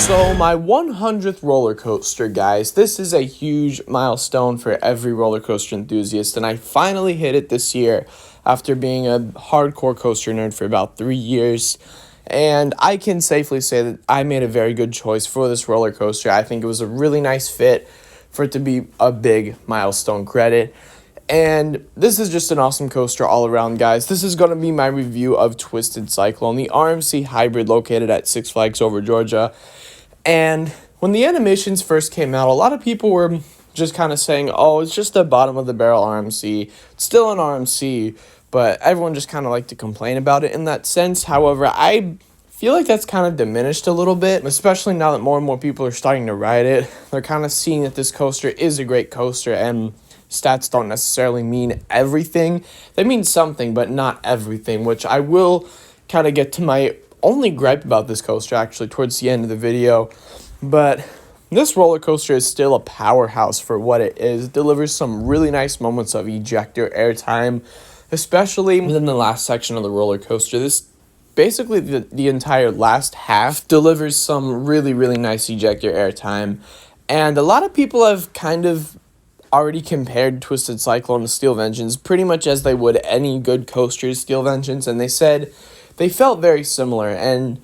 So my 100th roller coaster, guys. This is a huge milestone for every roller coaster enthusiast, and I finally hit it this year after being a hardcore coaster nerd for about 3 years. And I can safely say that I made a very good choice for this roller coaster. I think it was a really nice fit for it to be a big milestone credit. And this is just an awesome coaster all around, guys. This is going to be my review of Twisted Cyclone, the RMC hybrid located at Six Flags Over Georgia. And when the animations first came out, a lot of people were just kind of saying, oh, it's just the bottom of the barrel RMC. It's still an RMC, but everyone just kind of liked to complain about it in that sense. However, I feel like that's kind of diminished a little bit, especially now that more and more people are starting to ride it. They're kind of seeing that this coaster is a great coaster, and stats don't necessarily mean everything. They mean something, but not everything, which I will kind of get to my only gripe about this coaster actually towards the end of the video. But this roller coaster is still a powerhouse for what it is. It delivers some really nice moments of ejector airtime, especially within the last section of the roller coaster. This basically the entire last half delivers some really, really nice ejector airtime. And a lot of people have kind of already compared Twisted Cyclone to Steel Vengeance pretty much as they would any good coaster to Steel Vengeance, and they said they felt very similar. And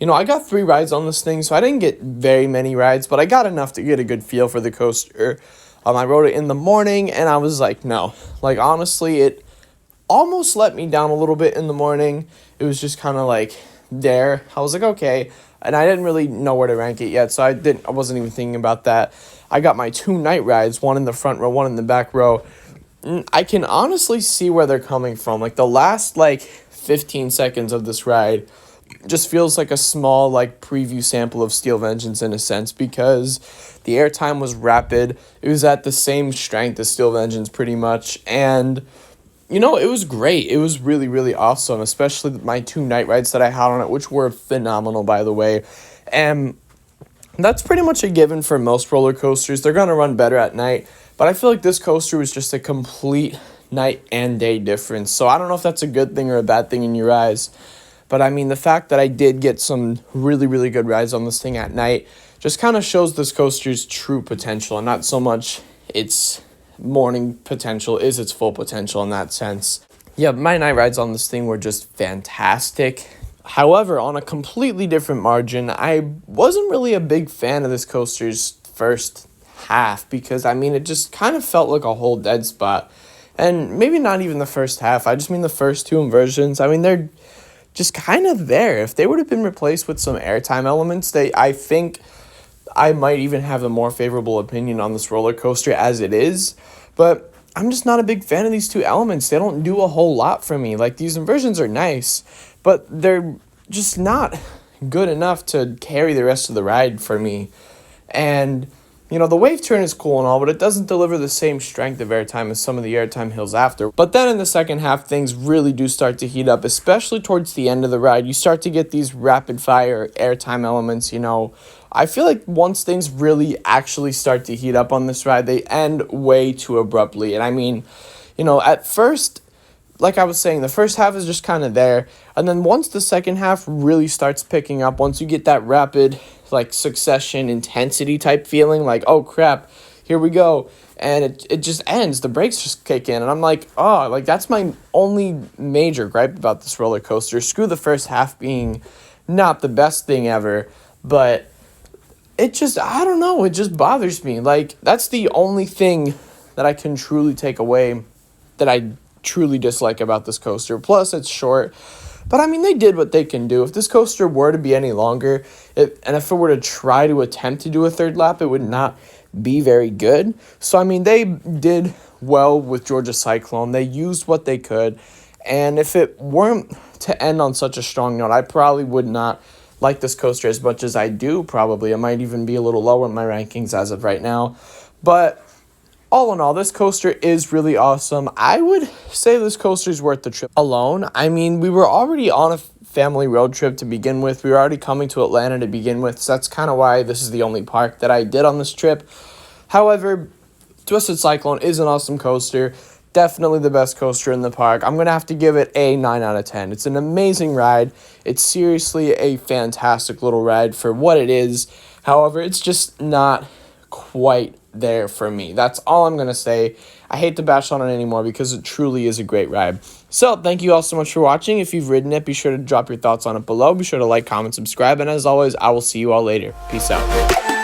I got 3 rides on this thing, so I didn't get very many rides, but I got enough to get a good feel for the coaster. I rode it in the morning, and I was like, no. Like, honestly, it almost let me down a little bit in the morning. It was just kind of like there. I was like, okay. And I didn't really know where to rank it yet, so I wasn't even thinking about that. I got my 2 night rides, one in the front row, one in the back row. I can honestly see where they're coming from. Like, the last, 15 seconds of this ride just feels like a small, preview sample of Steel Vengeance in a sense, because the airtime was rapid. It was at the same strength as Steel Vengeance pretty much, and it was great. It was really, really awesome, especially my 2 night rides that I had on it, which were phenomenal, by the way. And that's pretty much a given for most roller coasters. They're going to run better at night, but I feel like this coaster was just a complete night and day difference. So I don't know if that's a good thing or a bad thing in your eyes, but I mean, the fact that I did get some really, really good rides on this thing at night just kind of shows this coaster's true potential, and not so much its morning potential is its full potential in that sense. Yeah, my night rides on this thing were just fantastic. However, on a completely different margin, I wasn't really a big fan of this coaster's first half, because it just kind of felt like a whole dead spot. And maybe not even the first half, I just mean the first 2 inversions. They're just kind of there. If they would have been replaced with some airtime elements, I think I might even have a more favorable opinion on this roller coaster as it is. But I'm just not a big fan of these 2 elements. They don't do a whole lot for me. These inversions are nice, but they're just not good enough to carry the rest of the ride for me. And the wave turn is cool and all, but it doesn't deliver the same strength of airtime as some of the airtime hills after. But then in the second half, things really do start to heat up, especially towards the end of the ride. You start to get these rapid fire airtime elements. I feel like once things really actually start to heat up on this ride, they end way too abruptly. And at first, like I was saying, the first half is just kind of there. And then once the second half really starts picking up, once you get that rapid, succession intensity type feeling, oh crap, here we go. And it just ends. The brakes just kick in. And I'm like, oh, that's my only major gripe about this roller coaster. Screw the first half being not the best thing ever. But it just, I don't know, it just bothers me. That's the only thing that I can truly take away that I truly dislike about this coaster. Plus, it's short. But they did what they can do. If this coaster were to be any longer, and if it were to try to attempt to do a third lap, it would not be very good. So, they did well with Georgia Cyclone. They used what they could. And if it weren't to end on such a strong note, I probably would not like this coaster as much as I do, probably. It might even be a little lower in my rankings as of right now. But all in all, this coaster is really awesome. I would say this coaster is worth the trip alone. We were already on a family road trip to begin with. We were already coming to Atlanta to begin with, so that's kind of why this is the only park that I did on this trip. However, Twisted Cyclone is an awesome coaster. definitely the best coaster in the park. I'm going to have to give it a 9 out of 10. It's an amazing ride. It's seriously a fantastic little ride for what it is. However, it's just not quite there for me. That's all I'm going to say. I hate to bash on it anymore because it truly is a great ride. So, thank you all so much for watching. If you've ridden it, be sure to drop your thoughts on it below. Be sure to like, comment, subscribe, and as always, I will see you all later. Peace out.